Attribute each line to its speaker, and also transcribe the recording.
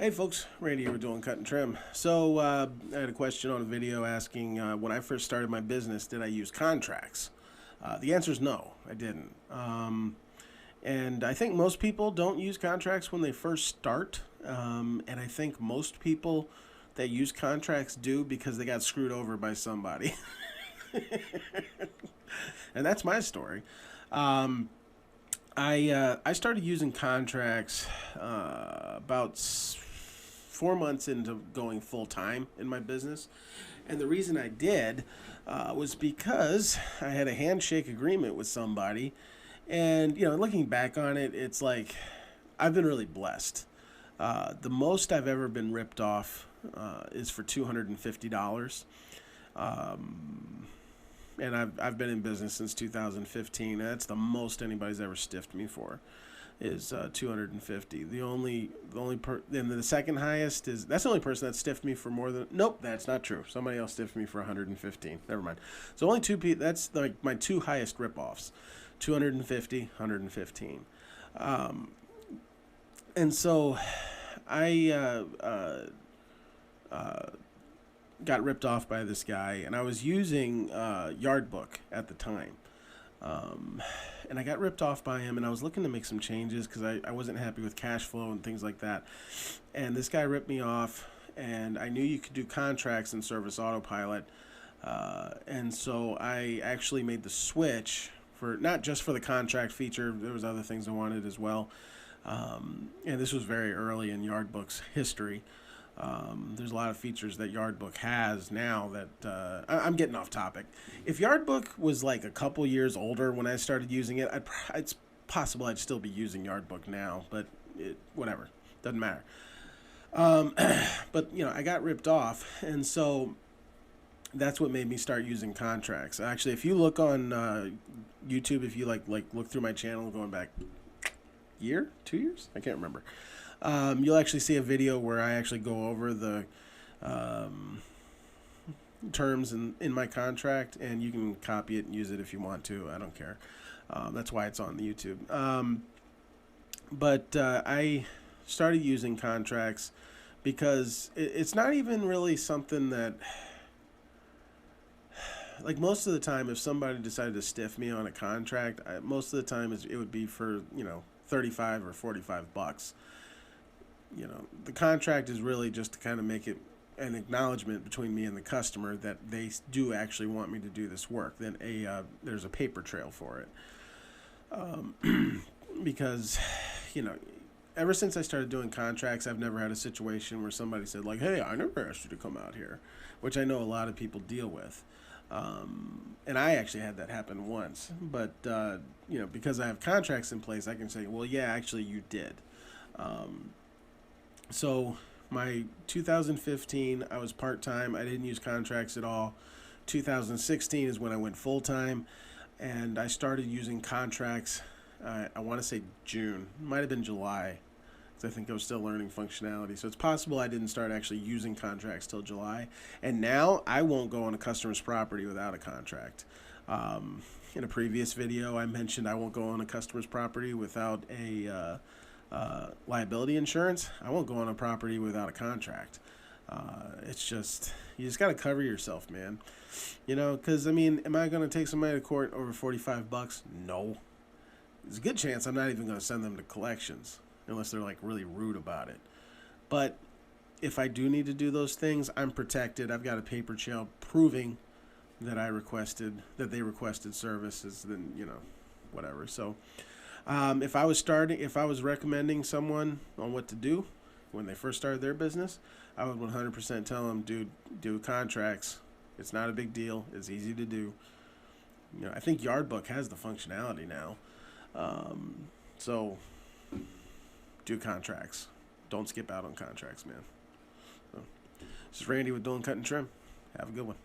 Speaker 1: Hey folks, Randy here with Doing Cut and Trim. So I had a question on a video asking when I first started my business, did I use contracts? The answer is no, I didn't. And I think most people don't use contracts when they first start. And I think most people that use contracts do because they got screwed over by somebody. And that's my story. I started using contracts about 4 months into going full time in my business, and the reason I did was because I had a handshake agreement with somebody, and looking back on it, it's like I've been really blessed. The most I've ever been ripped off is for $250. And I've been in business since 2015. And that's the most anybody's ever stiffed me for, is 250. And the second highest is, that's the only person that stiffed me for more than. Nope, that's not true. Somebody else stiffed me for 115. Never mind. So only two people. That's like my two highest ripoffs, 250, 115. And so I got ripped off by this guy, and I was using Yardbook at the time. And I got ripped off by him, and I was looking to make some changes because I wasn't happy with cash flow and things like that. And this guy ripped me off, and I knew you could do contracts in Service Autopilot. And so I actually made the switch for, not just for the contract feature, there was other things I wanted as well. And this was very early in Yardbook's history. There's a lot of features that Yardbook has now that I'm getting off topic. If Yardbook was like a couple years older when I started using it, it's possible I'd still be using Yardbook now, but whatever, doesn't matter. But I got ripped off, and so that's what made me start using contracts. Actually, if you look on YouTube, if you like look through my channel going back 2 years, I can't remember. You'll actually see a video where I actually go over the terms in my contract, and you can copy it and use it if you want to. I don't care. That's why it's on the YouTube. But I started using contracts because it's not even really something that, like, most of the time, if somebody decided to stiff me on a contract, most of the time it would be for 35 or 45 bucks. The contract is really just to kind of make it an acknowledgement between me and the customer that they do actually want me to do this work. Then there's a paper trail for it. Because, ever since I started doing contracts, I've never had a situation where somebody said, like, hey, I never asked you to come out here, which I know a lot of people deal with. And I actually had that happen once. But, because I have contracts in place, I can say, well, yeah, actually you did. So my 2015, I was part-time. I didn't use contracts at all. 2016 is when I went full-time, and I started using contracts, I want to say June. It might have been July, because I think I was still learning functionality. So it's possible I didn't start actually using contracts till July. And now I won't go on a customer's property without a contract. In a previous video, I mentioned I won't go on a customer's property without a liability insurance. I won't go on a property without a contract. It's just, you just got to cover yourself, man. Because, am I going to take somebody to court over 45 bucks? No. There's a good chance I'm not even going to send them to collections unless they're like really rude about it. But if I do need to do those things, I'm protected. I've got a paper trail proving that they requested services, then, whatever. So, if I was recommending someone on what to do when they first started their business, I would 100% tell them, dude, do contracts. It's not a big deal. It's easy to do. I think Yardbook has the functionality now. So do contracts. Don't skip out on contracts, man. So, this is Randy with Doing Cut and Trim. Have a good one.